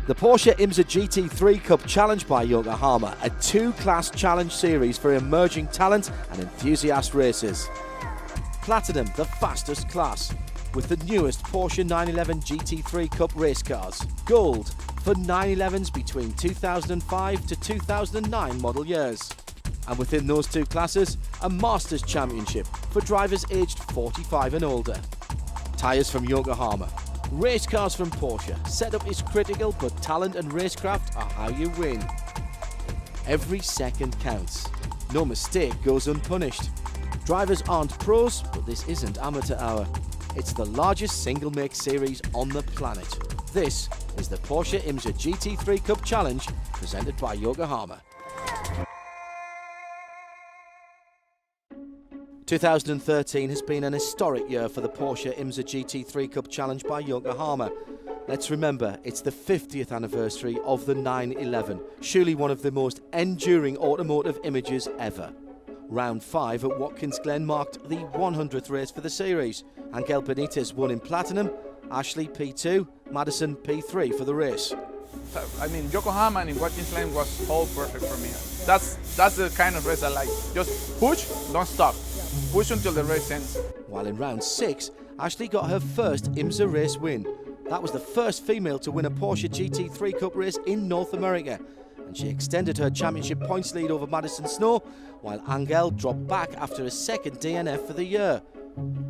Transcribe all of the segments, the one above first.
The Porsche IMSA GT3 Cup Challenge by Yokohama, a two-class challenge series for emerging talent and enthusiast racers. Platinum, the fastest class, with the newest Porsche 911 GT3 Cup race cars. Gold, for 911s between 2005 to 2009 model years. And within those two classes, a Masters Championship for drivers aged 45 and older. Tyres from Yokohama. Race cars from Porsche. Setup is critical, but talent and racecraft are how you win. Every second counts. No mistake goes unpunished. Drivers aren't pros, but this isn't amateur hour. It's the largest single-make series on the planet. This is the Porsche IMSA GT3 Cup Challenge, presented by Yokohama. 2013 has been an historic year for the Porsche IMSA GT3 Cup Challenge by Yokohama. Let's remember, it's the 50th anniversary of the 911, surely one of the most enduring automotive images ever. Round 5 at Watkins Glen marked the 100th race for the series. Angel Benitez won in Platinum, Ashley P2, Madison P3 for the race. I mean, Yokohama and in Watkins Glen was all perfect for me. That's the kind of race I like. Just push, don't stop. Push until the race ends. While in round 6, Ashley got her first IMSA race win. That was the first female to win a Porsche GT3 Cup race in North America, and she extended her championship points lead over Madison Snow, while Angel dropped back after a second DNF for the year.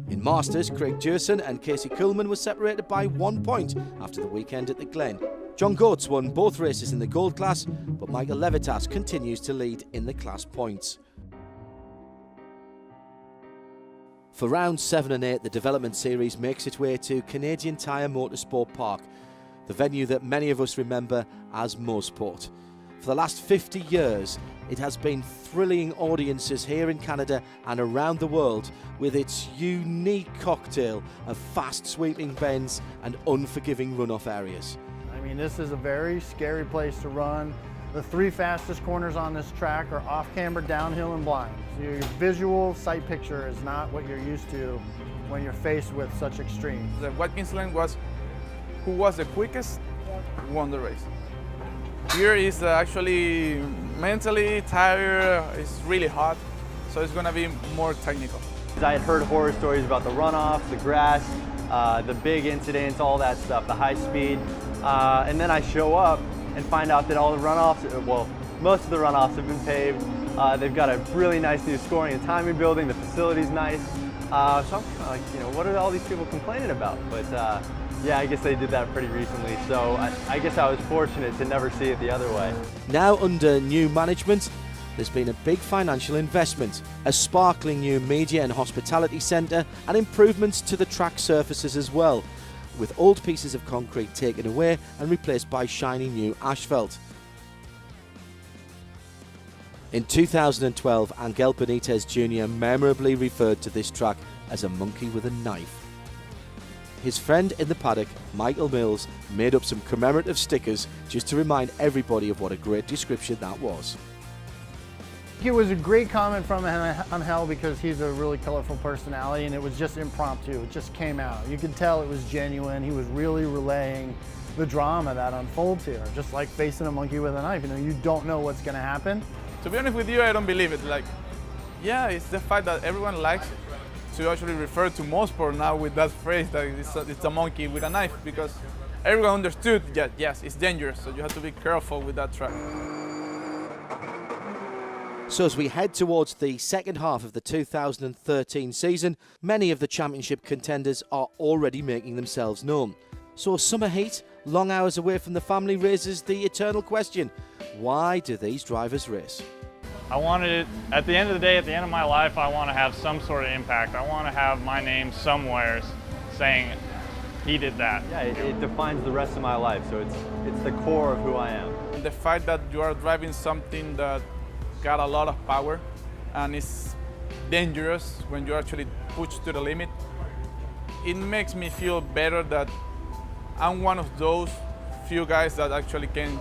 In Masters, Craig Jerson and Casey Kuhlman were separated by 1 point after the weekend at the Glen. John Goetz won both races in the gold class, but Michael Levitas continues to lead in the class points. For rounds 7 and 8, the development series makes its way to Canadian Tire Motorsport Park, the venue that many of us remember as Mosport. For the last 50 years, it has been thrilling audiences here in Canada and around the world with its unique cocktail of fast sweeping bends and unforgiving runoff areas. I mean, this is a very scary place to run. The 3 fastest corners on this track are off-camber, downhill, and blind. So your visual sight picture is not what you're used to when you're faced with such extremes. The Watkins Glen was who was the quickest won the race. Here is actually mentally tired, it's really hot, so it's going to be more technical. I had heard horror stories about the runoffs, the grass, the big incidents, all that stuff, the high speed, and then I show up and find out that all the runoffs, well, most of the runoffs have been paved. They've got a really nice new scoring and timing building. The facility's nice. So I'm kind of like, you know, what are all these people complaining about? But yeah, I guess they did that pretty recently. So I guess I was fortunate to never see it the other way. Now under new management, there's been a big financial investment, a sparkling new media and hospitality centre, and improvements to the track surfaces as well, with old pieces of concrete taken away and replaced by shiny new asphalt. In 2012, Angel Benitez Jr. memorably referred to this track as a monkey with a knife. His friend in the paddock, Michael Mills, made up some commemorative stickers just to remind everybody of what a great description that was. It was a great comment from Angel because he's a really colorful personality, and it was just impromptu. It just came out. You could tell it was genuine. He was really relaying the drama that unfolds here, just like facing a monkey with a knife. You know, you don't know what's going to happen. To be honest with you, I don't believe it. Like, yeah, it's the fact that everyone likes to actually refer to Mosport now with that phrase that it's a monkey with a knife, because everyone understood that yes, it's dangerous, so you have to be careful with that track. So as we head towards the second half of the 2013 season, many of the championship contenders are already making themselves known. So summer heat, long hours away from the family raises the eternal question: why do these drivers race? I wanted it, at the end of the day, at the end of my life, I want to have some sort of impact. I want to have my name somewhere saying, he did that. Yeah, it defines the rest of my life, so it's the core of who I am. The fact that you are driving something that got a lot of power and it's dangerous when you actually push to the limit, it makes me feel better that I'm one of those few guys that actually can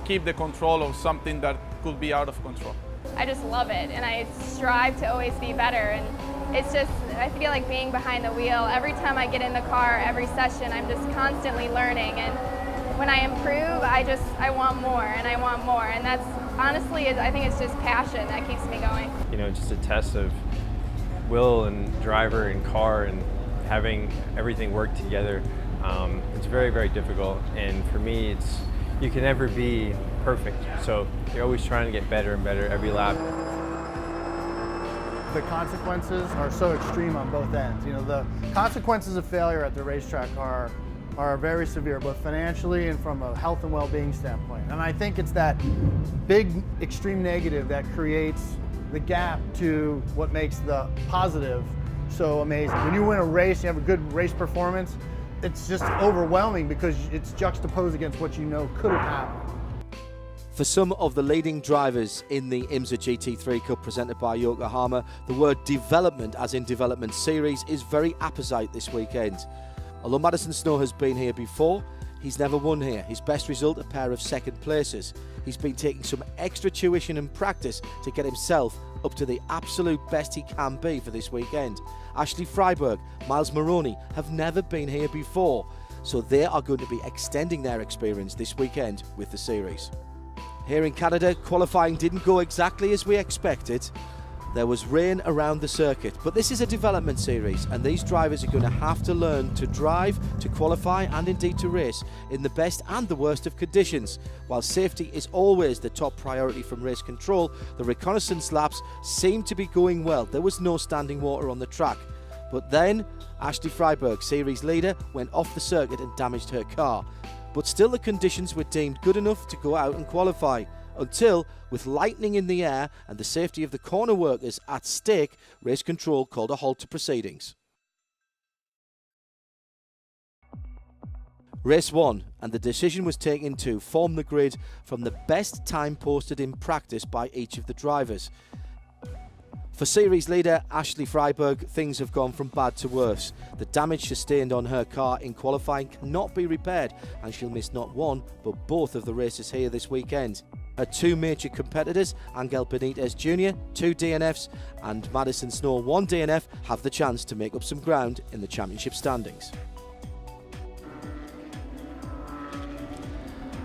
keep the control of something that could be out of control. I just love it, and I strive to always be better, and it's just, I feel like being behind the wheel. Every time I get in the car, every session, I'm just constantly learning, and when I improve, I want more and I want more. And that's honestly, I think it's just passion that keeps me going. You know, just a test of will and driver and car and having everything work together. It's very, very difficult. And for me, you can never be perfect. So you're always trying to get better and better every lap. The consequences are so extreme on both ends. You know, the consequences of failure at the racetrack are very severe, both financially and from a health and well-being standpoint. And I think it's that big extreme negative that creates the gap to what makes the positive so amazing. When you win a race, you have a good race performance, it's just overwhelming because it's juxtaposed against what you know could have happened. For some of the leading drivers in the IMSA GT3 Cup presented by Yokohama, the word development, as in development series, is very apposite this weekend. Although Madison Snow has been here before, he's never won here. His best result, a pair of second places. He's been taking some extra tuition and practice to get himself up to the absolute best he can be for this weekend. Ashley Freiberg, Miles Maroney have never been here before, so they are going to be extending their experience this weekend with the series. Here in Canada, qualifying didn't go exactly as we expected. There was rain around the circuit, but this is a development series and these drivers are going to have to learn to drive, to qualify and indeed to race in the best and the worst of conditions. While safety is always the top priority from race control, the reconnaissance laps seemed to be going well. There was no standing water on the track. But then, Ashley Freiberg, series leader, went off the circuit and damaged her car. But still the conditions were deemed good enough to go out and qualify, until, with lightning in the air and the safety of the corner workers at stake, race control called a halt to proceedings. Race 1, and the decision was taken to form the grid from the best time posted in practice by each of the drivers. For series leader Ashley Freiberg, things have gone from bad to worse. The damage sustained on her car in qualifying cannot be repaired, and she'll miss not one but both of the races here this weekend. Her two major competitors, Angel Benitez Jr., 2 DNFs, and Madison Snow, 1 DNF, have the chance to make up some ground in the championship standings.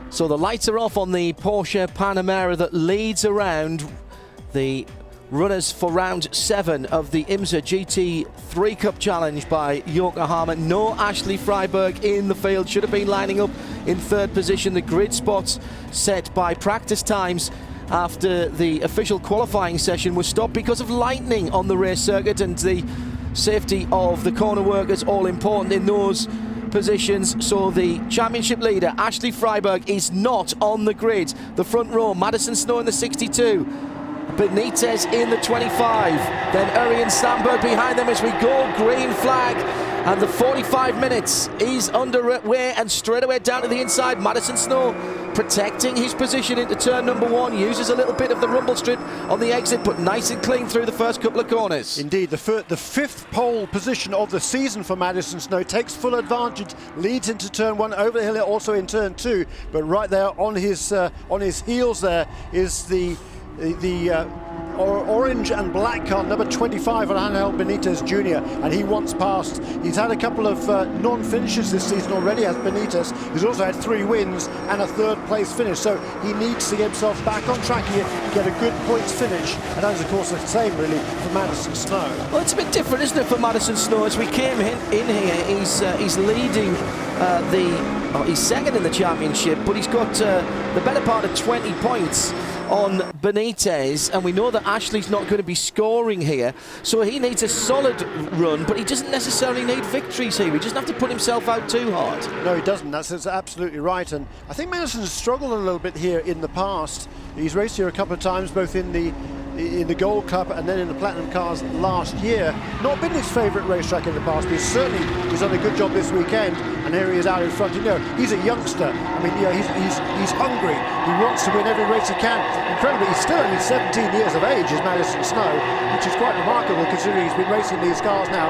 So the lights are off on the Porsche Panamera that leads around the runners for round 7 of the IMSA GT3 Cup Challenge by Yokohama. No Ashley Freiberg in the field, should have been lining up in 3rd position. The grid spots set by practice times after the official qualifying session was stopped because of lightning on the race circuit, and the safety of the corner workers all important in those positions. So the championship leader Ashley Freiberg is not on the grid. The front row, Madison Snow in the 62, Benitez in the 25, then Urian Sandberg behind them as we go. Green flag, and the 45 minutes is underway, and straight away down to the inside. Madison Snow protecting his position into turn number 1, uses a little bit of the rumble strip on the exit, but nice and clean through the first couple of corners. Indeed, the 5th pole position of the season for Madison Snow, takes full advantage, leads into turn 1, over the hill also in turn 2, but right there on his heels there is the orange and black car, number 25 on Angel Benitez Jr., and he wants past. He's had a couple of non-finishes this season already, as Benitez, who's also had 3 wins and a 3rd place finish, so he needs to get himself back on track here, get a good points finish, and that is of course the same really for Madison Snow. Well, it's a bit different, isn't it, for Madison Snow? As we came in here, he's leading he's 2nd in the championship, but he's got the better part of 20 points on Benitez, and we know that Ashley's not going to be scoring here, so he needs a solid run, but he doesn't necessarily need victories here. He doesn't have to put himself out too hard. No, he doesn't. That's absolutely right, and I think Madison's struggled a little bit here in the past. He's raced here a couple of times, both in the Gold Cup and then in the Platinum cars last year. Not been his favourite racetrack in the past, but he's done a good job this weekend, and here he is out in front. You know, he's a youngster. I mean, you know, he's hungry. He wants to win every race he can. Incredibly, he's still only 17 years of age, is Madison Snow, which is quite remarkable considering he's been racing these cars now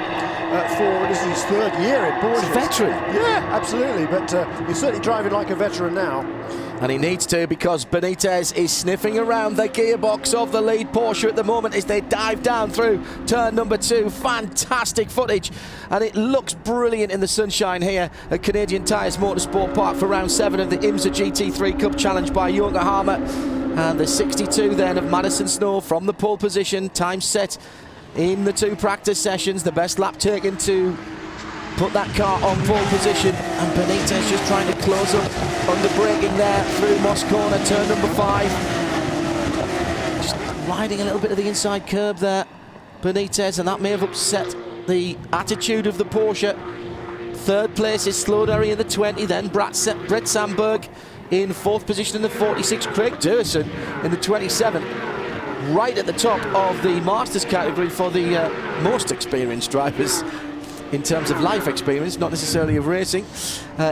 this is his 3rd year in Porsche. He's a veteran. Yeah, absolutely, but he's certainly driving like a veteran now. And he needs to, because Benitez is sniffing around the gearbox of the lead Porsche at the moment as they dive down through turn number 2. Fantastic footage, and it looks brilliant in the sunshine here at Canadian Tire Motorsport Park for round 7 of the IMSA GT3 Cup challenge by Yokohama. And the 62 then of Madison Snow from the pole position, time set in the 2 practice sessions, the best lap taken to put that car on pole position, and Benitez just trying to close up, under braking there through Moss Corner, turn number 5. Just riding a little bit of the inside curb there, Benitez, and that may have upset the attitude of the Porsche. 3rd place is Slowderry in the 20, then Brett Sandberg in 4th position in the 46, Craig Durson in the 27. Right at the top of the Masters category for the most experienced drivers in terms of life experience, not necessarily of racing.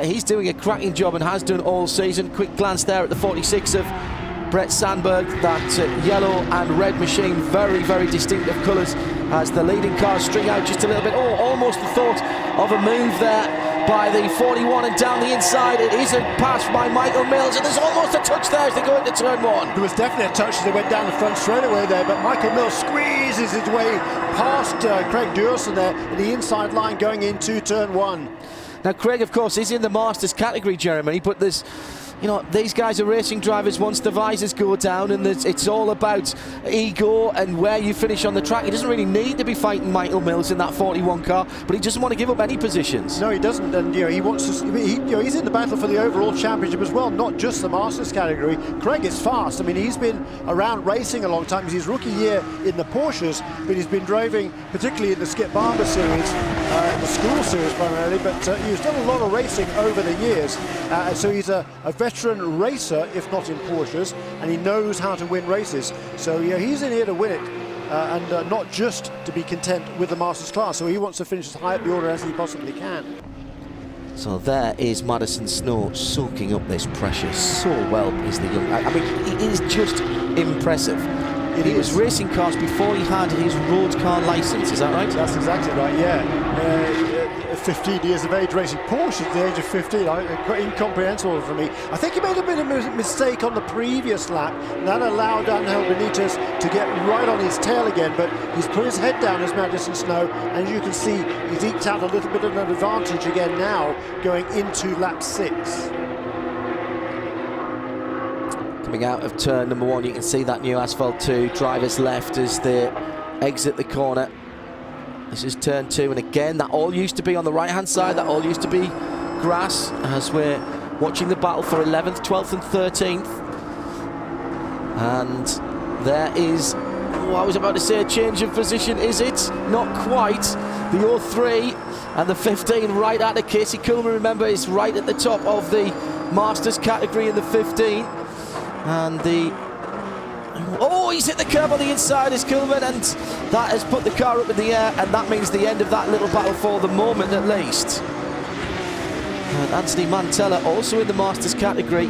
He's doing a cracking job and has done all season. Quick glance there at the 46 of Brett Sandberg, that yellow and red machine, very, very distinctive colours as the leading cars string out just a little bit. Oh, almost the thought of a move there by the 41, and down the inside it is a pass by Michael Mills, and there's almost a touch there as they go into turn 1. There was definitely a touch as they went down the front straightaway there, but Michael Mills squeezes his way past Craig Durson there in the inside line going into turn 1. Now Craig, of course, is in the Masters category, Jeremy, but there's, you know, these guys are racing drivers once the visors go down, and it's all about ego and where you finish on the track. He doesn't really need to be fighting Michael Mills in that 41 car, but he doesn't want to give up any positions. No, he doesn't, and he wants to. He's in the battle for the overall championship as well, not just the Masters category. Craig is fast. I mean, he's been around racing a long time. It's his rookie year in the Porsches, but he's been driving, particularly in the Skip Barber series, the school series primarily. But he's done a lot of racing over the years, so he's a veteran racer, if not in Porsches, and he knows how to win races. So yeah, he's in here to win it, and not just to be content with the Masters class. So he wants to finish as high up the order as he possibly can. So there is Madison Snow soaking up this pressure so well. Is the young? I mean, it is just impressive. He was racing cars before he had his road car license. Is that right? That's exactly right. Yeah. 15 years of age racing Porsche at the age of 15, quite incomprehensible for me. I think he made a bit of a mistake on the previous lap, and that allowed Angel Benitez to get right on his tail again, but he's put his head down as Madison Snow, and as you can see, he's eked out a little bit of an advantage again now, going into lap 6. Coming out of turn number 1, you can see that new asphalt 2, drivers left as they exit the corner. This is turn 2, and again, that all used to be on the right-hand side, that all used to be grass, as we're watching the battle for 11th, 12th and 13th. And there is, oh, I was about to say a change of position, is it? Not quite. The 03 and the 15 right at the Casey Coolman, remember, is right at the top of the Masters category in the 15. And the, oh, he's hit the curb on the inside as Coolman, and that has put the car up in the air, and that means the end of that little battle for the moment at least. And Anthony Mantella, also in the Masters category,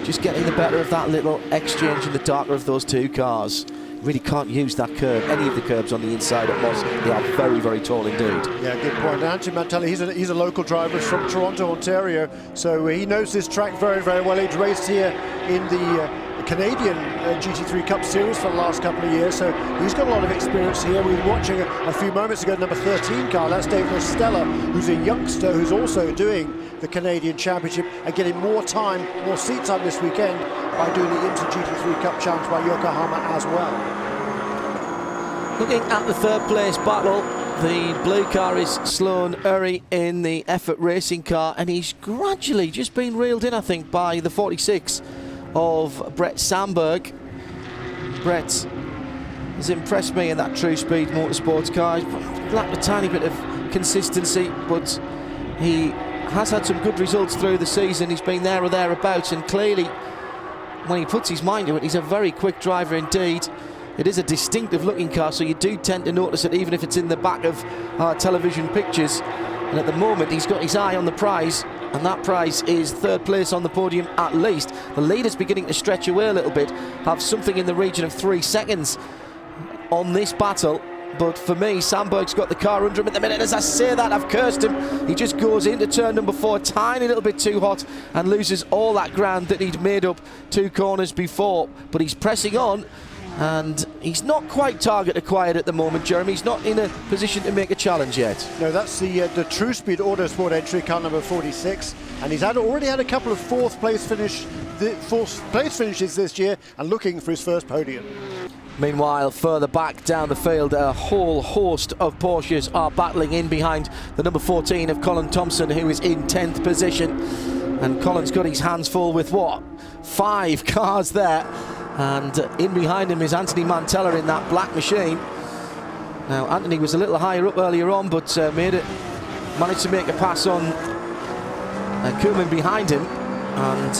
just getting the better of that little exchange in the darker of those 2 cars. Really can't use that curb, any of the curbs on the inside at Moss. They are very, very tall indeed. Yeah, good point. Anthony Mantella, he's a local driver from Toronto, Ontario, so he knows this track very, very well. He's raced here in the Canadian GT3 Cup series for the last couple of years, so he's got a lot of experience here. We were watching a few moments ago number 13 car, that's David Estella, who's a youngster who's also doing the Canadian Championship and getting more time, more seat time this weekend by doing the IMSA GT3 Cup challenge by Yokohama as well. Looking at the 3rd place battle, the blue car is Sloan Urry in the Effort Racing car, and he's gradually just been reeled in, I think, by the 46 of Brett Sandberg. Brett has impressed me in that True Speed Motorsports car. He's lacked a tiny bit of consistency, but he has had some good results through the season. He's been there or thereabouts, and clearly when he puts his mind to it, he's a very quick driver indeed. It is a distinctive looking car, so you do tend to notice it even if it's in the back of our television pictures. And at the moment he's got his eye on the prize, and that prize is 3rd place on the podium at least. The leader's beginning to stretch away a little bit, have something in the region of 3 seconds on this battle, but for me, Sandberg's got the car under him at the minute. As I say that, I've cursed him. He just goes into turn number 4, tiny little bit too hot, and loses all that ground that he'd made up 2 corners before. But he's pressing on, and he's not quite target acquired at the moment, Jeremy. He's not in a position to make a challenge yet. No, that's the True Speed Autosport entry, car number 46, and he's already had a couple of fourth place finishes this year, and looking for his first podium. Meanwhile, further back down the field, a whole host of Porsches are battling in behind the number 14 of Colin Thompson, who is in 10th position. And Colin's got his hands full with what? 5 cars there. And in behind him is Anthony Mantella in that black machine. Now, Anthony was a little higher up earlier on, but managed to make a pass on Koolman behind him. And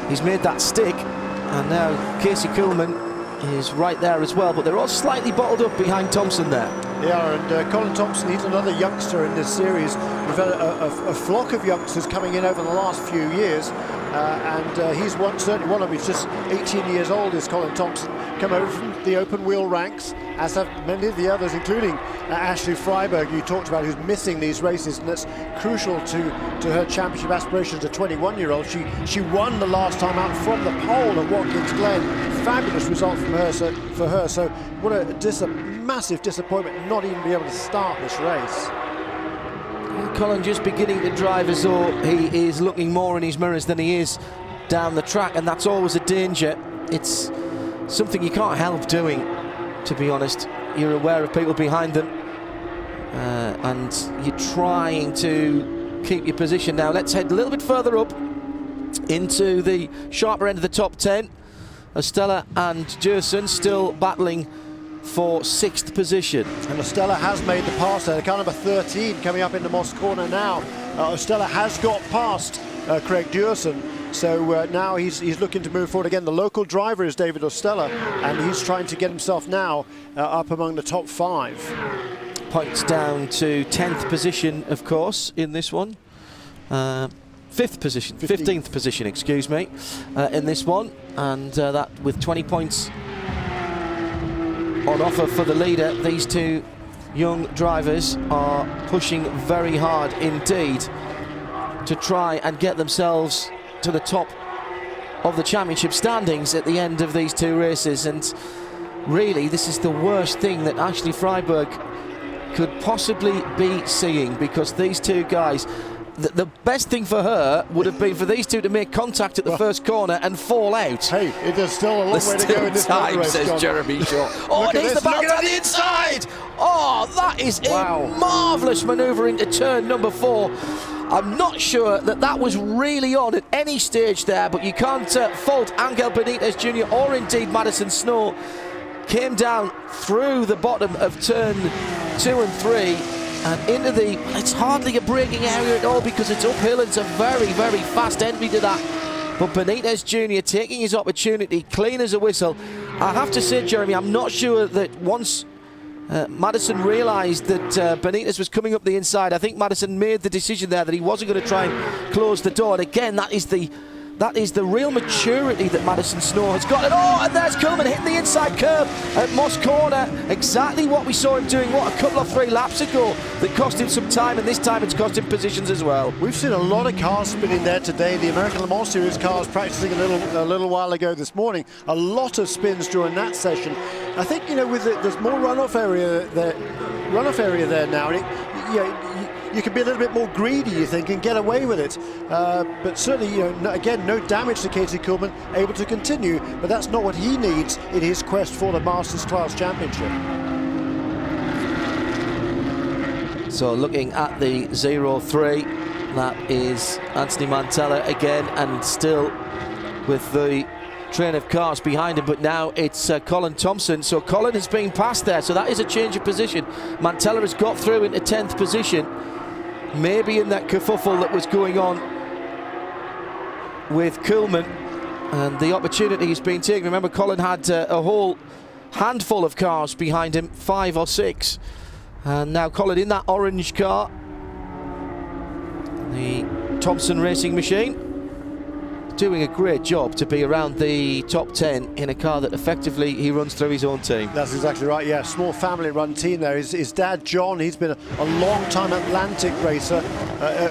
he's made that stick. And now Casey Koolman is right there as well, but they're all slightly bottled up behind Thompson there. They are, and Colin Thompson, he's another youngster in this series. We've had a flock of youngsters coming in over the last few years, and he's certainly one of them. He's just 18 years old, is Colin Thompson, come over from the open wheel ranks, as have many of the others, including Ashley Freiberg, you talked about, who's missing these races, and that's crucial to her championship aspirations. A 21-year-old, she won the last time out from the pole at Watkins Glen. Fabulous result for her. So what a massive disappointment not even be able to start this race. Colin just beginning to drive as though he is looking more in his mirrors than he is down the track, and that's always a danger. It's something you can't help doing, to be honest. You're aware of people behind them, and you're trying to keep your position. Now let's head a little bit further up into the sharper end of the top 10. Estella and Jerson still battling for 6th position. And Estella has made the pass there, car number 13 coming up into Moss Corner now. Estella has got past Craig Jerson, so now he's looking to move forward again. The local driver is David Ostella, and he's trying to get himself now up among the top 5. Points down to 10th position, of course, in this one. 15th position, excuse me, in this one, and that with 20 points on offer for the leader. These 2 young drivers are pushing very hard indeed to try and get themselves to the top of the championship standings at the end of these 2 races. And really, this is the worst thing that Ashley Freiberg could possibly be seeing, because these 2 guys, the best thing for her would have been for these 2 to make contact at the first corner and fall out. Hey, there's still a long way to go in this time, race, says John. Jeremy Shaw. Oh, and here's the battle on the inside. Oh, that is a marvellous manoeuvre into turn number 4. I'm not sure that was really on at any stage there, but you can't fault Angel Benitez Jr. or indeed Madison Snow. Came down through the bottom of turn 2 and 3 and into it's hardly a braking area at all, because it's uphill and it's a very, very fast entry to that. But Benitez Jr. taking his opportunity, clean as a whistle. I have to say, Jeremy, I'm not sure that once Madison realised that Benitez was coming up the inside, I think Madison made the decision there that he wasn't going to try and close the door. And again, that is the real maturity that Madison Snow has got. And there's Koolman hitting the inside curb at Moss Corner. Exactly what we saw him doing, a couple of 3 laps ago, that cost him some time, and this time it's cost him positions as well. We've seen a lot of cars spinning there today. The American Le Mans Series cars practicing a little while ago this morning. A lot of spins during that session. I think, there's more runoff area there now, and you can be a little bit more greedy, you think, and get away with it. But certainly, again, no damage to Casey Koolman, able to continue, but that's not what he needs in his quest for the Masters Class Championship. So looking at the 0-3, that is Anthony Mantella again, and still with the train of cars behind him, but now it's Colin Thompson. So Colin has been passed there, so that is a change of position. Mantella has got through into 10th position, maybe in that kerfuffle that was going on with Koolman, and the opportunity has been taken. Remember, Colin had a whole handful of cars behind him, 5 or 6, and now Colin in that orange car, the Thompson Racing machine. doing a great job to be around the top 10 in a car that effectively he runs through his own team. That's exactly right, yeah. Small family-run team there. His dad, John, he's been a long-time Atlantic racer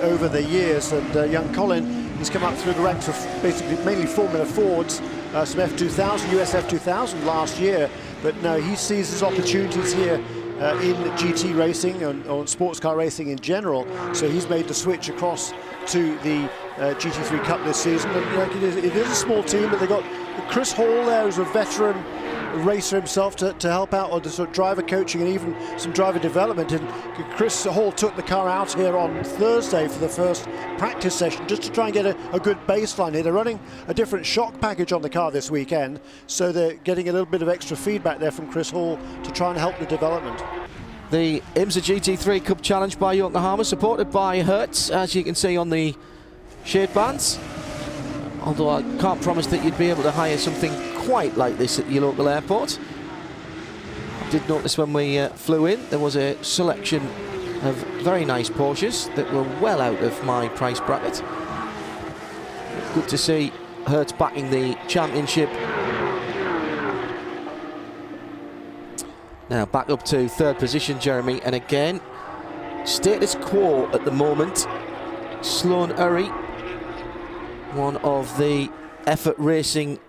over the years, and young Colin, he's come up through the ranks of basically mainly Formula Fords, some F2000, US F2000 last year, but no, he sees his opportunities here in GT racing or sports car racing in general, so he's made the switch across to the GT3 Cup this season. And it is a small team, but they've got Chris Hall there, who's a veteran racer himself, to help out on the sort of driver coaching and even some driver development. And Chris Hall took the car out here on Thursday for the first practice session just to try and get a good baseline here. They're running a different shock package on the car this weekend, so they're getting a little bit of extra feedback there from Chris Hall to try and help the development. The IMSA GT3 Cup Challenge by Yokohama, supported by Hertz, as you can see on the shade bands. Although I can't promise that you'd be able to hire something quite like this at your local airport. I did notice when we flew in, there was a selection of very nice Porsches that were well out of my price bracket. Good to see Hertz backing the championship. Now back up to third position, Jeremy, and again, status quo at the moment. Sloan Urry, one of the effort racing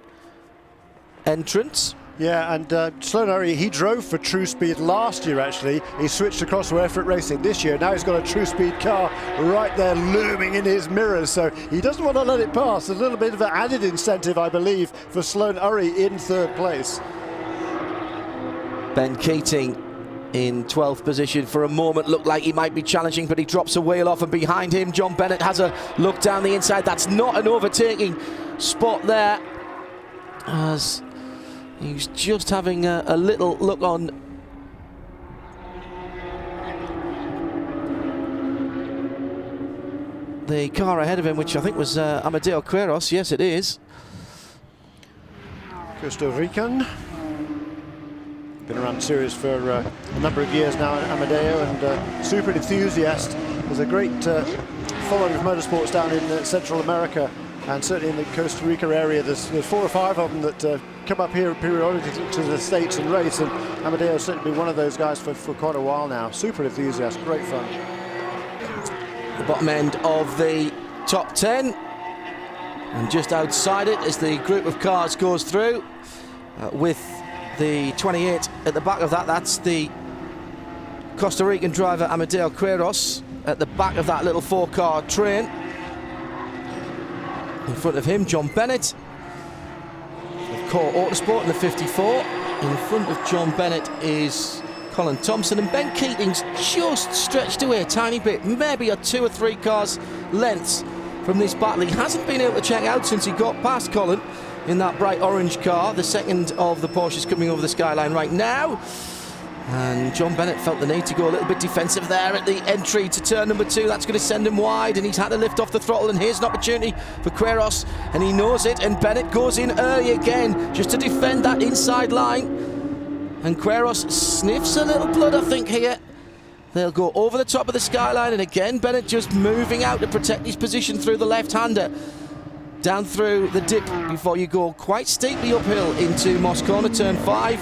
entrants. Yeah, and Sloan Urry, he drove for True Speed last year actually. He switched across to effort racing this year. Now he's got a True Speed car right there looming in his mirrors, so he doesn't want to let it pass. A little bit of an added incentive, I believe, for Sloan Urry in third place. Ben Keating in 12th position. For a moment looked like he might be challenging, but he drops a wheel off, and behind him John Bennett has a look down the inside. That's not an overtaking spot there, as he's just having a little look on the car ahead of him, which I think was Amadeo Queiroz. Yes, it is. Costa Rican. Been around the series for a number of years now, Amadeo, and super enthusiast. There's a great following of motorsports down in Central America, and certainly in the Costa Rica area. There's 4 or 5 of them that come up here periodically to the States and race, and Amadeo's certainly been one of those guys for quite a while now. Super enthusiast, great fun. The bottom end of the top 10, and just outside it as the group of cars goes through with the 28 at the back of that. That's the Costa Rican driver Amadeo Queiroz at the back of that little 4-car train. In front of him, John Bennett of Core Autosport in the 54. In front of John Bennett is Colin Thompson, and Ben Keating's just stretched away a tiny bit, maybe a 2 or 3 cars lengths from this battle. He hasn't been able to check out since he got past Colin in that bright orange car, the second of the Porsches coming over the skyline right now. And John Bennett felt the need to go a little bit defensive there at the entry to turn number 2. That's going to send him wide, and he's had to lift off the throttle, and here's an opportunity for Queiroz, and he knows it, and Bennett goes in early again just to defend that inside line. And Queiroz sniffs a little blood, I think, here. They'll go over the top of the skyline, and again Bennett just moving out to protect his position through the left-hander. Down through the dip before you go quite steeply uphill into Moss Corner, turn 5.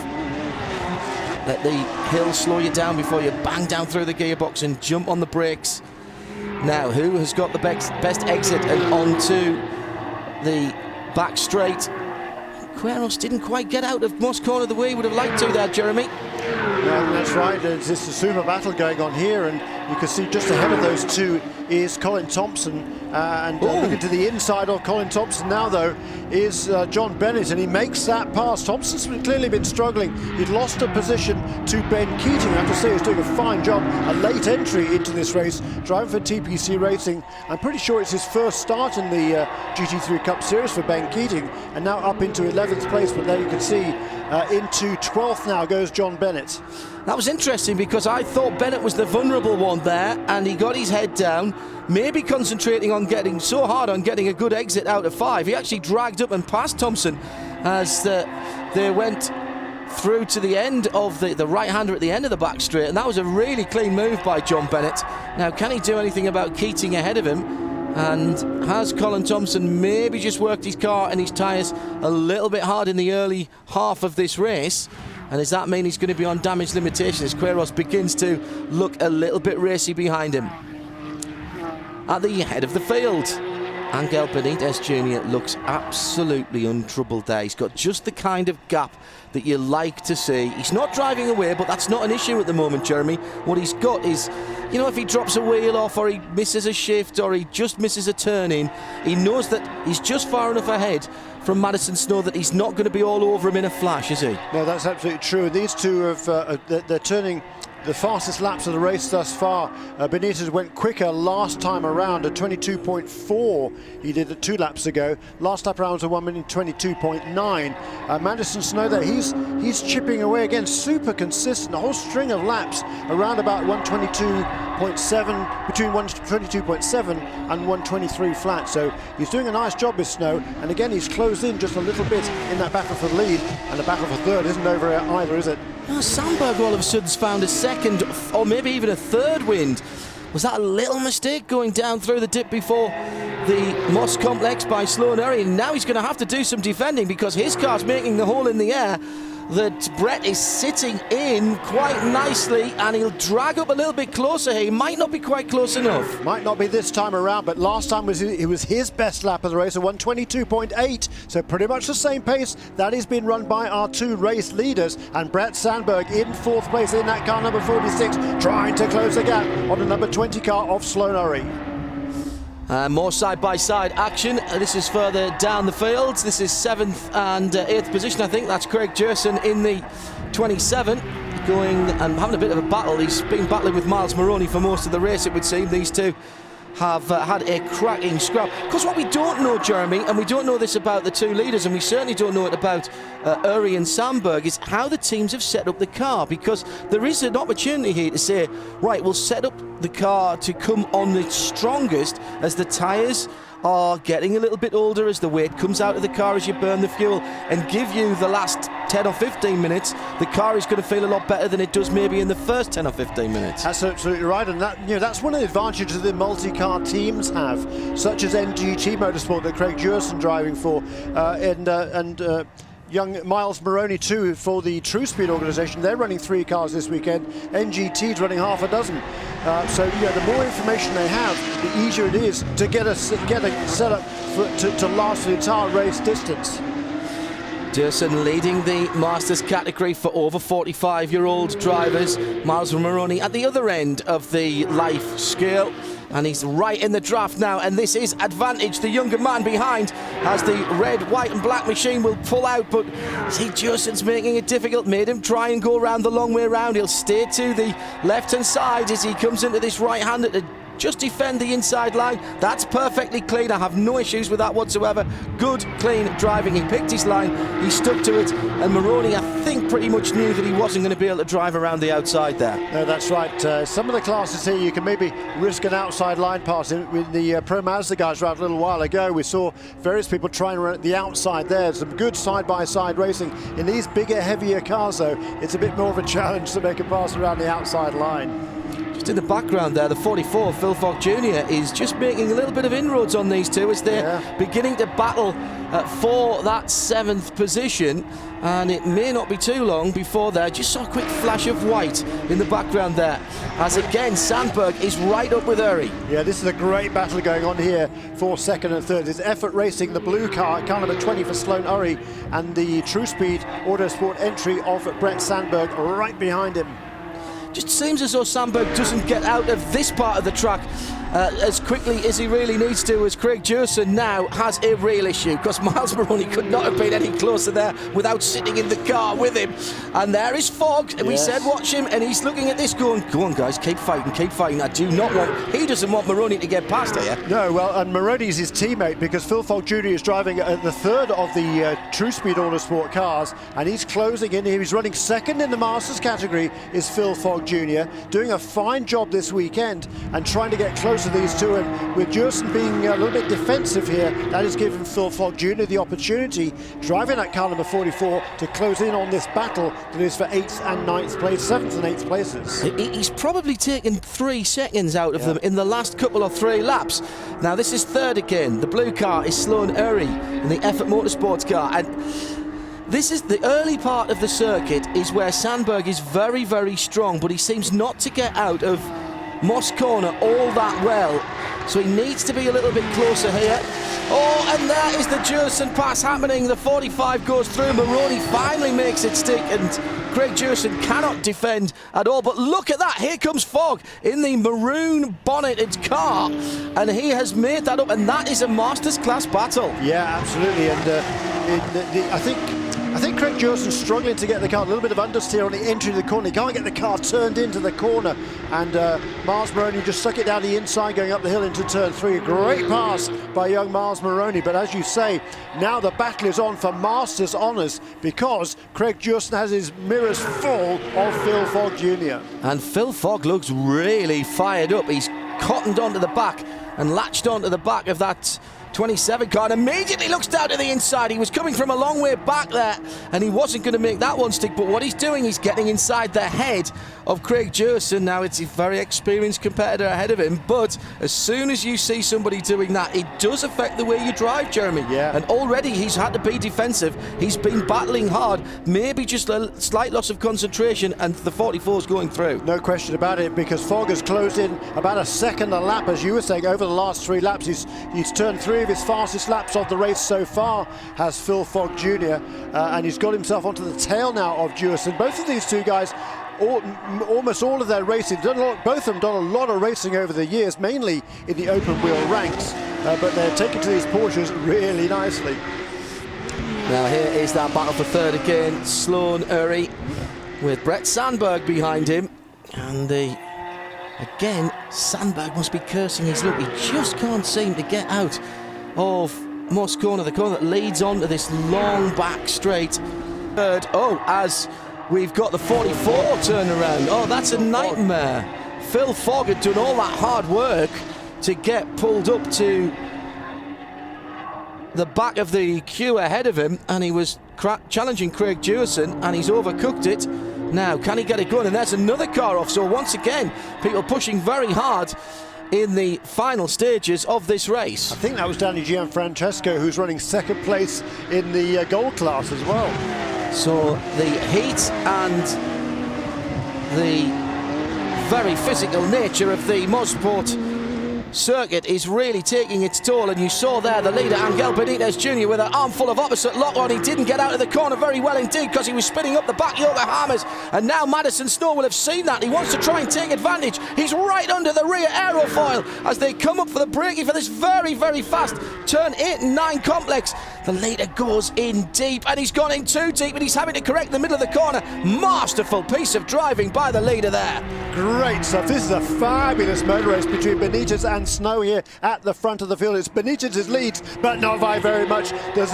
Let the hill slow you down before you bang down through the gearbox and jump on the brakes. Now, who has got the best exit and onto the back straight? Queiroz didn't quite get out of Moss Corner the way he would have liked to there, Jeremy. Yeah, that's right. There's this super battle going on here, and you can see just ahead of those two is Colin Thompson, and looking to the inside of Colin Thompson now, though, is John Bennett, and he makes that pass. Thompson's clearly been struggling. He'd lost a position to Ben Keating. I have to say he's doing a fine job. A late entry into this race, driving for TPC Racing. I'm pretty sure it's his first start in the GT3 Cup Series for Ben Keating, and now up into 11th place, but there you can see into 12th now goes John Bennett. That was interesting, because I thought Bennett was the vulnerable one there, and he got his head down, maybe concentrating on getting so hard on getting a good exit out of 5. He actually dragged up and passed Thompson as they went through to the end of the right-hander at the end of the back straight, and that was a really clean move by John Bennett. Now, can he do anything about Keating ahead of him? And has Colin Thompson maybe just worked his car and his tyres a little bit hard in the early half of this race? And does that mean he's going to be on damage limitations as Queiroz begins to look a little bit racy behind him? At the head of the field, Angel Benitez Jr. looks absolutely untroubled there. He's got just the kind of gap that you like to see. He's not driving away, but that's not an issue at the moment, Jeremy. What he's got is, you know, if he drops a wheel off or he misses a shift or he just misses a turn in, he knows that he's just far enough ahead from Madison Snow that he's not going to be all over him in a flash, is he? No, that's absolutely true. These two have they're turning the fastest laps of the race thus far. Benitez went quicker last time around at 22.4. He did it 2 laps ago. Last lap around was a 1 minute 22.9. Madison Snow there, he's chipping away again, super consistent. A whole string of laps around about 122.7, between 122.7 and 123 flat. So he's doing a nice job with Snow. And again, he's closed in just a little bit in that battle for the lead. And the battle for third isn't over either, is it? No, Sandberg all of a sudden's found a second or maybe even a third wind. Was that a little mistake going down through the dip before the Moss complex by Sloan Hurry? And now he's going to have to do some defending because his car's making the hole in the air that Brett is sitting in quite nicely, and he'll drag up a little bit closer here. He might not be quite close enough. Might not be this time around, but last time it was his best lap of the race, a 122.8, so pretty much the same pace that has been run by our 2 race leaders. And Brett Sandberg in 4th place in that car number 46, trying to close the gap on the number 20 car of Sloan Hurry. More side-by-side action. This is further down the field. This is 7th and 8th position, I think. That's Craig Jerson in the 27, going and having a bit of a battle. He's been battling with Miles Moroney for most of the race, it would seem. These two have had a cracking scrap. Because what we don't know, Jeremy, and we don't know this about the 2 leaders, and we certainly don't know it about Hurry and Sandberg, is how the teams have set up the car. Because there is an opportunity here to say, right, we'll set up the car to come on its strongest as the tyres are getting a little bit older, as the weight comes out of the car as you burn the fuel, and give you the last 10 or 15 minutes. The car is going to feel a lot better than it does maybe in the first 10 or 15 minutes. That's absolutely right, and that, you know, that's one of the advantages the multi-car teams have, such as GT Motorsport that Craig Jerson driving for, and young Miles Moroney too for the True Speed organisation. They're running 3 cars this weekend. NGT's running half a dozen. So yeah, the more information they have, the easier it is to get a setup to last the entire race distance. Jerson leading the Masters category for over 45-year-old drivers. Miles Moroney at the other end of the life scale. And he's right in the draft now, and this is advantage. The younger man behind as the red, white and black machine will pull out, but see, Jerson's making it difficult. Made him try and go around the long way round. He'll stay to the left-hand side as he comes into this right-hander to just defend the inside line. That's perfectly clean. I have no issues with that whatsoever. Good, clean driving. He picked his line, he stuck to it, and Moroney, I think, pretty much knew that he wasn't going to be able to drive around the outside there. No, that's right. Some of the classes here, you can maybe risk an outside line pass. With the Pro Mazda guys around a little while ago, we saw various people trying to run at the outside there. Some good side-by-side racing. In these bigger, heavier cars, though, it's a bit more of a challenge to make a pass around the outside line. Just in the background there, the 44, Phil Fogg Jr. is just making a little bit of inroads on these two as they're beginning to battle for that 7th position, and it may not be too long before there. Just saw a quick flash of white in the background there, as again Sandberg is right up with Hurry. Yeah, this is a great battle going on here for 2nd and 3rd. It's Effort Racing, the blue car number 20 for Sloan Hurry, and the True Speed Autosport entry of Brett Sandberg right behind him. Just seems as though Sandberg doesn't get out of this part of the track as quickly as he really needs to, as Craig Jerson now has a real issue, because Miles Moroney could not have been any closer there without sitting in the car with him. And there is Fogg, and we said watch him, and he's looking at this going, go on guys, keep fighting, keep fighting. I do not want, he doesn't want Moroney to get past here. No, well, and Moroney's his teammate, because Phil Fogg Jr. is driving the 3rd of the True Speed Autosport cars, and he's closing in here. He's running 2nd in the Masters category, is Phil Fogg Fogg Jr. doing a fine job this weekend and trying to get close to these two, and with Jursen being a little bit defensive here, that has given Phil Fogg Jr. the opportunity, driving that car number 44, to close in on this battle that is for 8th and 9th place, 7th and 8th places. He's probably taken 3 seconds out of them in the last couple or 3 laps. Now this is 3rd again. The blue car is Sloan Uri in the Effort Motorsports car, and this is the early part of the circuit is where Sandberg is very, very strong, but he seems not to get out of Moss Corner all that well, so he needs to be a little bit closer here. Oh, and there is the Jursen pass happening. The 45 goes through. Maroney finally makes it stick, and Craig Jursen cannot defend at all. But look at that, here comes Fogg in the maroon bonneted car, and he has made that up, and that is a Masters class battle. Yeah, absolutely, and I think Craig Jursen's struggling to get the car, a little bit of understeer on the entry to the corner. He can't get the car turned into the corner, and Miles Maroney just stuck it down the inside going up the hill into turn 3. A great pass by young Miles Maroney, but as you say, now the battle is on for Masters honours, because Craig Jursen has his mirrors full of Phil Fogg Jr. And Phil Fogg looks really fired up. He's cottoned onto the back and latched onto the back of that 27 car, and immediately looks down to the inside. He was coming from a long way back there, and he wasn't going to make that one stick, but what he's doing, he's getting inside the head of Craig Jursen. Now it's a very experienced competitor ahead of him, but as soon as you see somebody doing that, it does affect the way you drive, Jeremy. Yeah. And already he's had to be defensive. He's been battling hard, maybe just a slight loss of concentration, and the 44's going through. No question about it, because Fogg has closed in about a second a lap, as you were saying, over the last 3 laps. He's turned 3 of his fastest laps of the race so far, has Phil Fogg Jr., and he's got himself onto the tail now of Jursen. Both of these two guys, almost all of their racing, both of them done a lot of racing over the years, mainly in the open wheel ranks, but they're taken to these Porsches really nicely. Now here is that battle for 3rd again, Sloan Uri with Brett Sandberg behind him, and again, Sandberg must be cursing his luck. He just can't seem to get out of Moss Corner, the corner that leads onto this long back straight. 3rd, as we've got the 44 turnaround. Oh, that's a nightmare. Phil Fogg had done all that hard work to get pulled up to the back of the queue ahead of him, and he was challenging Craig Jursen, and he's overcooked it. Now, can he get it going? And there's another car off. So once again, people pushing very hard in the final stages of this race. I think that was Danny Gianfrancesco, who's running 2nd place in the gold class as well. So the heat and the very physical nature of the Motorsport circuit is really taking its toll, and you saw there the leader, Angel Benitez Jr., with an armful of opposite lock on. He didn't get out of the corner very well indeed, because he was spinning up the back Yokohamas, and now Madison Snow will have seen that. He wants to try and take advantage. He's right under the rear aerofoil as they come up for the braking for this very, very fast turn 8 and 9 complex. The leader goes in deep, and he's gone in too deep, and he's having to correct the middle of the corner. Masterful piece of driving by the leader there. Great stuff. This is a fabulous motor race between Benitez and Snow here at the front of the field. It's Benitez's lead, but not by very much. There's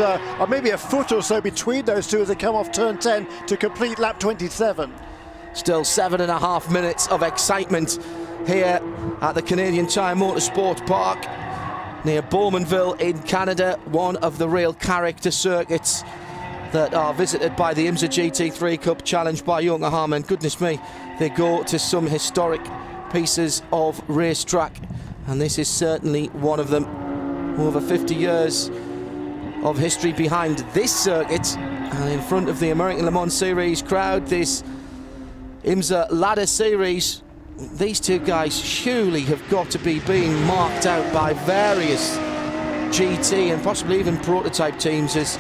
maybe a foot or so between those two as they come off turn 10 to complete lap 27. Still 7.5 minutes of excitement here at the Canadian Tire Motorsport Park near Bowmanville in Canada, one of the real character circuits that are visited by the IMSA GT3 Cup, challenged by Yokohama, and goodness me, they go to some historic pieces of racetrack, and this is certainly one of them. Over 50 years of history behind this circuit, and in front of the American Le Mans Series crowd, this IMSA Ladder Series, these two guys surely have got to be being marked out by various GT and possibly even prototype teams as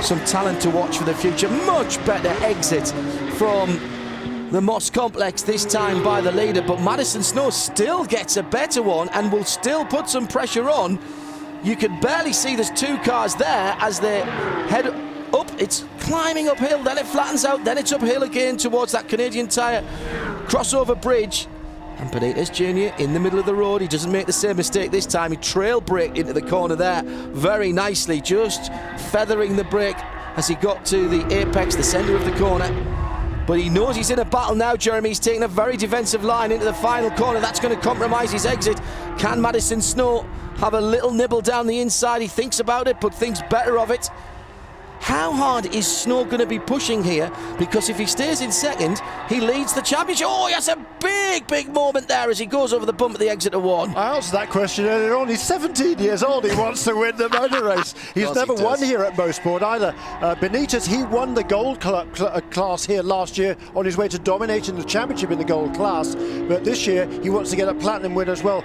some talent to watch for the future. Much better exit from the Moss Complex this time by the leader, but Madison Snow still gets a better one and will still put some pressure on. You can barely see there's 2 cars there as they head up. It's climbing uphill, then it flattens out, then it's uphill again towards that Canadian Tire crossover bridge. And Benitez Jr. in the middle of the road. He doesn't make the same mistake this time. He trail braked into the corner there very nicely, just feathering the brake as he got to the apex, the centre of the corner. But he knows he's in a battle now, Jeremy. He's taking a very defensive line into the final corner. That's going to compromise his exit. Can Madison Snow have a little nibble down the inside? He thinks about it, but thinks better of it. How hard is Snow going to be pushing here? Because if he stays in second, he leads the championship. Oh, he has a big moment there as he goes over the bump at the exit of 1. I answered that question earlier on. He's 17 years old. He wants to win the motor race. He's never won here at Mosport either. Benitez, he won the gold class here last year on his way to dominating the championship in the gold class. But this year, he wants to get a platinum win as well.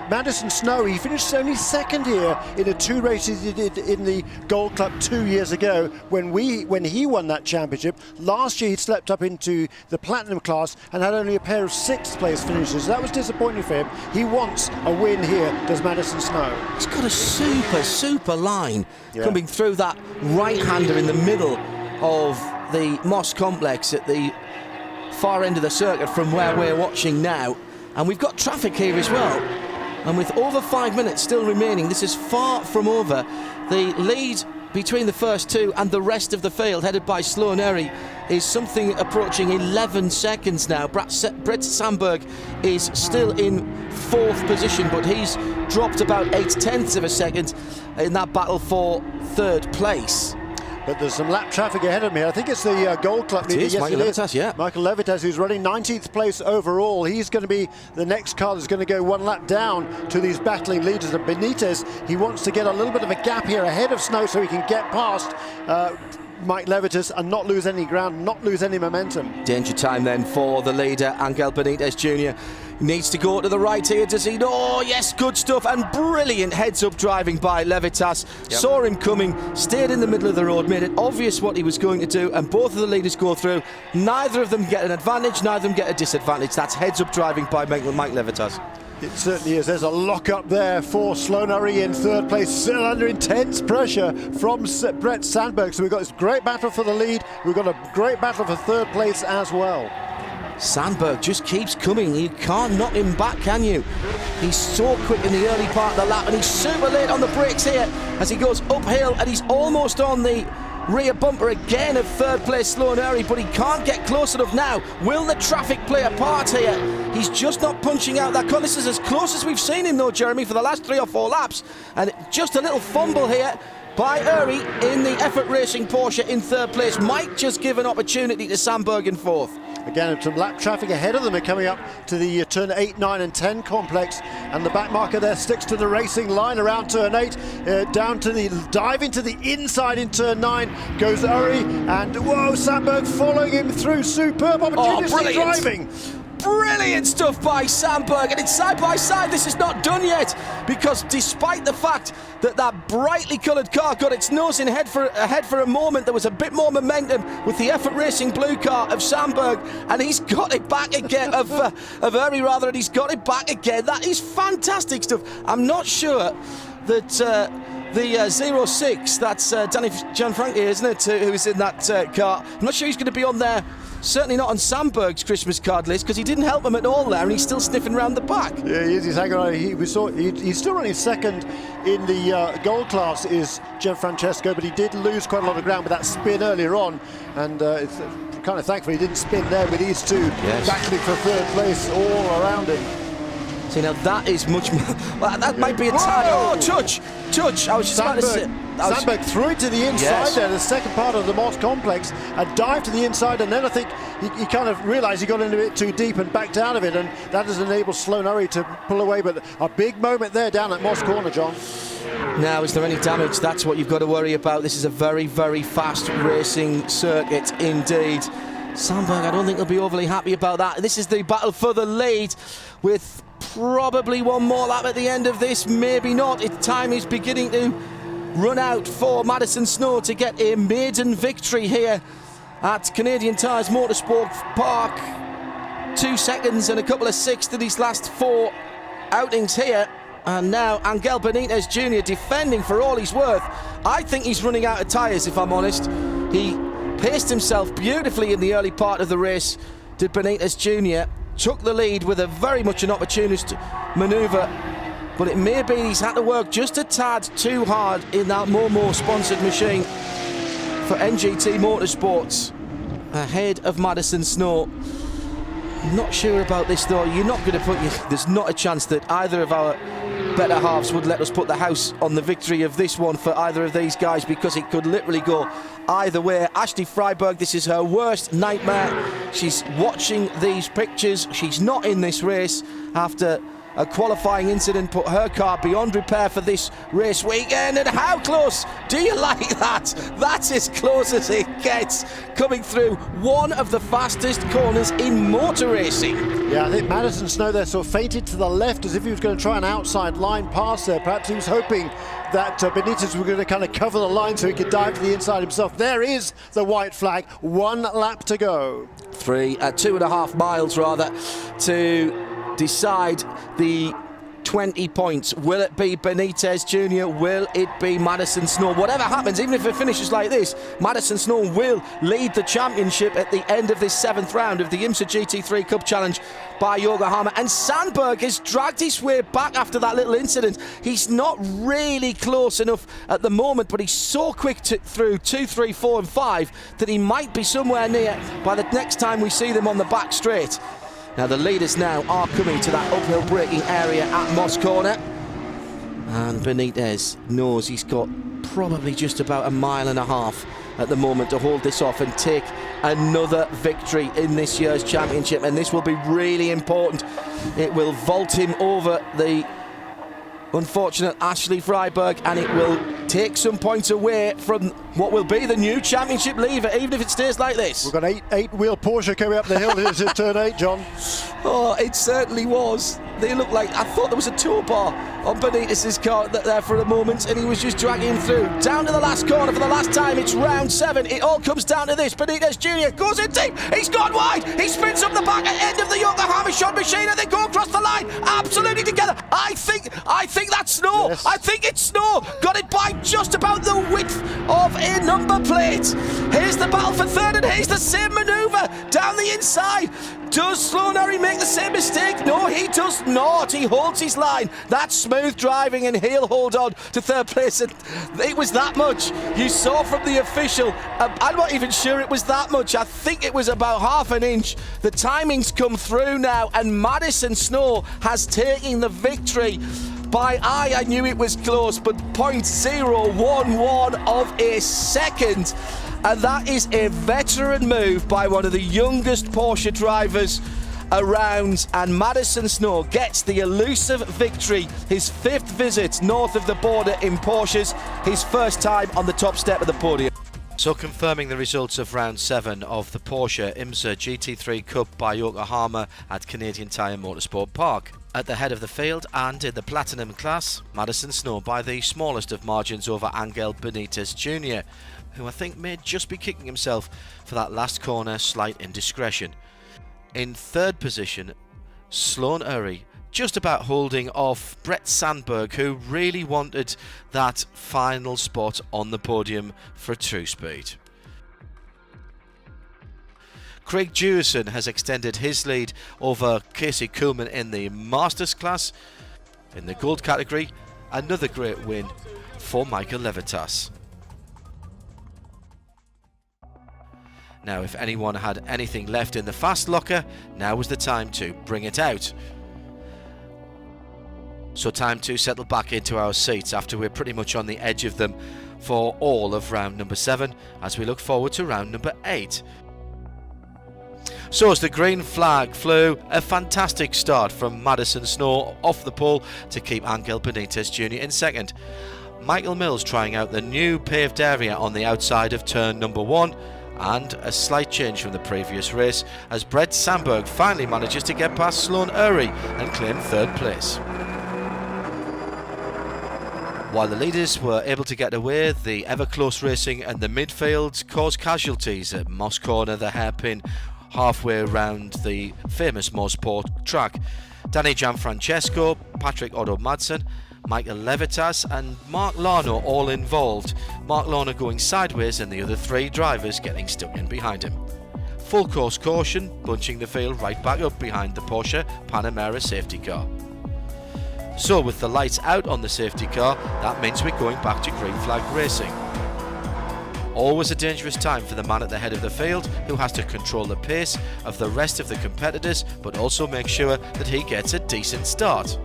Madison Snow, he finished only second here in the 2 races he did in the Gold Club 2 years ago. When he won that championship. Last year, he slept up into the platinum class and had only a pair of 6th place finishes. That was disappointing for him. He wants a win here, does Madison Snow. He's got a super line coming through that right-hander in the middle of the Moss complex at the far end of the circuit from where we're watching now. And we've got traffic here as well. And with over 5 minutes still remaining, this is far from over. The lead between the first 2 and the rest of the field, headed by Sloan Erry, is something approaching 11 seconds now. Brett Sandberg is still in 4th position, but he's dropped about 8/10 of a second in that battle for 3rd place. But there's some lap traffic ahead of me. I think it's the Gold Club leader. Yes, Michael Levitas, yeah. Michael Levitas, who's running 19th place overall. He's going to be the next car that's going to go 1 lap down to these battling leaders. And Benitez, he wants to get a little bit of a gap here ahead of Snow so he can get past Mike Levitas and not lose any ground, not lose any momentum. Danger time then for the leader, Angel Benitez Jr. Needs to go to the right here, does he? Oh, yes, good stuff, and brilliant heads-up driving by Levitas. Saw him coming, stayed in the middle of the road, made it obvious what he was going to do, and both of the leaders go through. Neither of them get an advantage, neither of them get a disadvantage. That's heads-up driving by Mike Levitas. It certainly is. There's a lock-up there for Sloan Erry in 3rd place, still under intense pressure from Brett Sandberg. So we've got this great battle for the lead. We've got a great battle for 3rd place as well. Sandberg just keeps coming. You can't knock him back, can you? He's so quick in the early part of the lap, and he's super late on the brakes here as he goes uphill, and he's almost on the rear bumper again of 3rd place Sloan Erry, but he can't get close enough now. Will the traffic play a part here? He's just not punching out that car. This is as close as we've seen him though, Jeremy, for the last 3 or 4 laps, and just a little fumble here by Erry in the Effort Racing Porsche in 3rd place. Might just give an opportunity to Sandberg in 4th. Again, some lap traffic ahead of them are coming up to the turn 8, 9 and 10 complex, and the back marker there sticks to the racing line around turn 8, down to the dive into the inside in turn 9 goes Erry, and whoa, Sandberg following him through. Superb opportunity driving. Brilliant stuff by Sandberg, and it's side by side. This is not done yet, because despite the fact that that brightly coloured car got its nose in ahead for a moment, there was a bit more momentum with the Effort Racing blue car of Sandberg, and he's got it back again, of Erry rather, and he's got it back again. That is fantastic stuff. I'm not sure that the 06, that's Danny Gianfranchi, isn't it, who is in that car. I'm not sure he's going to be on there. Certainly not on Sandberg's Christmas card list, because he didn't help him at all there, and he's still sniffing around the back. Yeah, he is. He's hanging on. He's still running second in the gold class, is Gianfrancesco, but he did lose quite a lot of ground with that spin earlier on, and it's kind of thankful he didn't spin there with these two battling for 3rd place all around him. See, now that is much more. Well, that might be a tie. Oh, touch! I was just about to say. Sandberg threw it to the inside there, the second part of the Moss complex, and dived to the inside, and then I think he kind of realised he got in a bit too deep and backed out of it, and that has enabled Sloan Erry to pull away. But a big moment there down at Moss Corner, John. Now, is there any damage? That's what you've got to worry about. This is a very, very fast racing circuit indeed. Sandberg, I don't think he'll be overly happy about that. This is the battle for the lead, with probably one more lap at the end of this, maybe not. Time is beginning to run out for Madison Snow to get a maiden victory here at Canadian Tire Motorsport Park. 2 seconds and a couple of 6th in his last 4 outings here. And now Angel Benitez Jr. defending for all he's worth. I think he's running out of tyres, if I'm honest. He paced himself beautifully in the early part of the race, did Benitez Jr. Took the lead with a very much an opportunist manoeuvre, but it may be he's had to work just a tad too hard in that Momo sponsored machine for NGT Motorsports. ahead of Madison Snow. Not sure about this though. You're not going to put there's not a chance that either of our better halves would let us put the house on the victory of this one for either of these guys, because it could literally go either way. Ashley Freiberg, this is her worst nightmare. She's watching these pictures. She's not in this race after a qualifying incident put her car beyond repair for this race weekend. And how close do you like that? That's as close as it gets, coming through one of the fastest corners in motor racing. Yeah, I think Madison Snow there sort of fainted to the left as if he was going to try an outside line pass there. Perhaps he was hoping that Benitez were going to kind of cover the line so he could dive to the inside himself. There is the white flag. 1 lap to go. 2.5 miles rather to decide the 20 points. Will it be Benitez Jr.? Will it be Madison Snow? Whatever happens, even if it finishes like this, Madison Snow will lead the championship at the end of this 7th round of the IMSA GT3 Cup Challenge by Yokohama. And Sandberg has dragged his way back after that little incident. He's not really close enough at the moment, but he's so quick through 2, 3, 4 and 5 that he might be somewhere near by the next time we see them on the back straight. Now the leaders now are coming to that uphill braking area at Moss Corner, and Benitez knows he's got probably just about 1.5 miles at the moment to hold this off and take another victory in this year's championship, and this will be really important. It will vault him over the unfortunate Ashley Freiberg, and it will take some points away from what will be the new championship leader, even if it stays like this. We've got eight-wheel Porsche coming up the hill here to turn 8, John. Oh, it certainly was. They look like, I thought there was a tow bar on Benitez's car there for a moment, and he was just dragging him through. Down to the last corner for the last time. It's round 7. It all comes down to this. Benitez Jr. goes in deep. He's gone wide. He spins up the back end of the Yokohama shot machine, and they go across the line absolutely together. I think that's Snow. Yes. I think it's Snow. Got it by just about the width of a number plate. Here's the battle for third, and here's the same manoeuvre down the inside. Does Sloan Harry make the same mistake? No, he does not. He holds his line. That's smooth driving, and he'll hold on to third place. And it was that much. You saw from the official. I'm not even sure it was that much. I think it was about half an inch. The timing's come through now, and Madison Snow has taken the victory by I knew it was close, but 0.011 of a second. And that is a veteran move by one of the youngest Porsche drivers around, and Madison Snow gets the elusive victory, his 5th visit north of the border in Porsches, his first time on the top step of the podium. So confirming the results of round 7 of the Porsche IMSA GT3 Cup by Yokohama at Canadian Tire Motorsport Park. At the head of the field and in the platinum class, Madison Snow by the smallest of margins over Angel Benitez Jr., who I think may just be kicking himself for that last corner slight indiscretion. In third position, Sloan Harry just about holding off Brett Sandberg, who really wanted that final spot on the podium for True Speed. Craig Jewison has extended his lead over Casey Kuhlman in the Masters class. In the gold category, another great win for Michael Levitas. Now, if anyone had anything left in the fast locker, now was the time to bring it out. So time to settle back into our seats after we're pretty much on the edge of them for all of round number 7, as we look forward to round number 8. So as the green flag flew, a fantastic start from Madison Snow off the pole to keep Angel Benitez Jr. in second. Michael Mills trying out the new paved area on the outside of turn number 1, and a slight change from the previous race as Brett Sandberg finally manages to get past Sloan Harry and claim third place. While the leaders were able to get away, the ever-close racing and the midfield caused casualties at Moss Corner, the hairpin halfway around the famous Mosport track. Danny Gianfrancesco, Patrick Otto Madsen, Michael Levitas and Mark Larno all involved. Mark Larno going sideways and the other 3 drivers getting stuck in behind him. Full course caution, bunching the field right back up behind the Porsche Panamera safety car. So with the lights out on the safety car, that means we're going back to green flag racing. Always a dangerous time for the man at the head of the field, who has to control the pace of the rest of the competitors, but also make sure that he gets a decent start.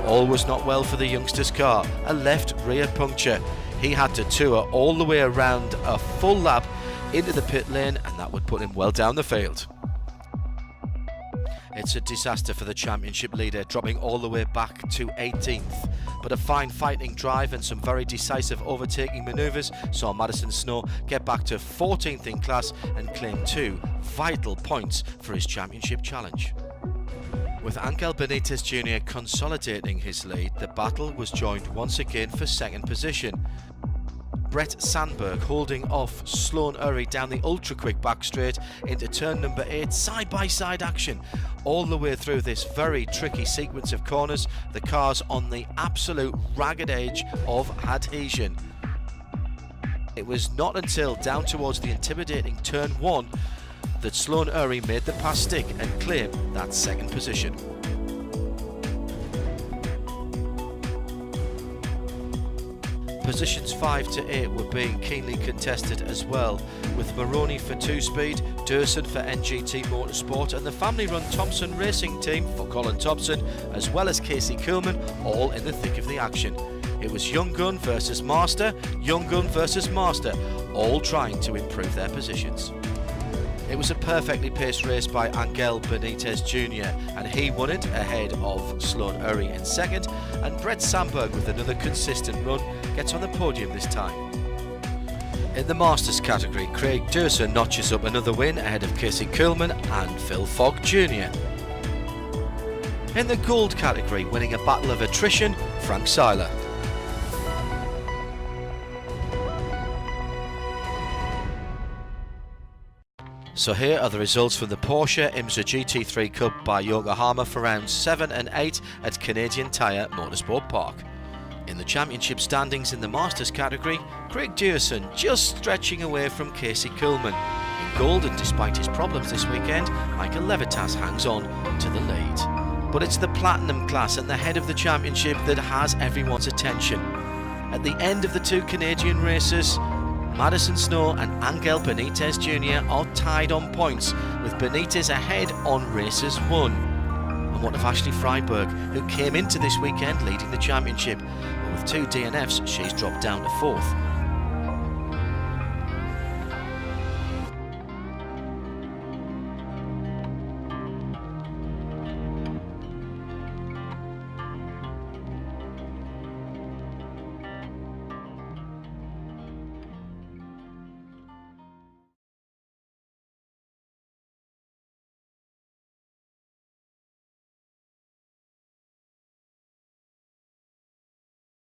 All was not well for the youngster's car, a left rear puncture. He had to tour all the way around a full lap into the pit lane, and that would put him well down the field. It's a disaster for the championship leader, dropping all the way back to 18th. But a fine fighting drive and some very decisive overtaking manoeuvres saw Madison Snow get back to 14th in class and claim 2 vital points for his championship challenge. With Angel Benitez Jr. consolidating his lead, the battle was joined once again for second position. Brett Sandberg holding off Sloan Urry down the ultra-quick back straight into turn number 8, side-by-side action. All the way through this very tricky sequence of corners, the car's on the absolute ragged edge of adhesion. It was not until down towards the intimidating turn 1 that Sloan Urry made the pass stick and claimed that second position. Positions 5 to 8 were being keenly contested as well, with Maroney for 2-speed, Durson for NGT Motorsport and the family-run Thompson Racing Team for Colin Thompson, as well as Casey Kuhlman, all in the thick of the action. It was Young Gun versus Master, Young Gun versus Master, all trying to improve their positions. It was a perfectly paced race by Angel Benitez Jr. and he won it ahead of Sloan Urry in second, and Brett Sandberg with another consistent run gets on the podium this time. In the Masters category, Craig Durson notches up another win ahead of Casey Kuhlman and Phil Fogg Jr. In the Gold category, winning a battle of attrition, Frank Seiler. So here are the results from the Porsche IMSA GT3 Cup by Yokohama for rounds 7 and 8 at Canadian Tire Motorsport Park. In the championship standings in the Masters category, Craig Durson just stretching away from Casey Kuhlman. In gold, and despite his problems this weekend, Michael Levitas hangs on to the lead. But it's the Platinum class and the head of the championship that has everyone's attention. At the end of the 2 Canadian races, Madison Snow and Angel Benitez Jr. are tied on points, with Benitez ahead on races 1. And what of Ashley Freiberg, who came into this weekend leading the championship, but with 2 DNFs she's dropped down to 4th.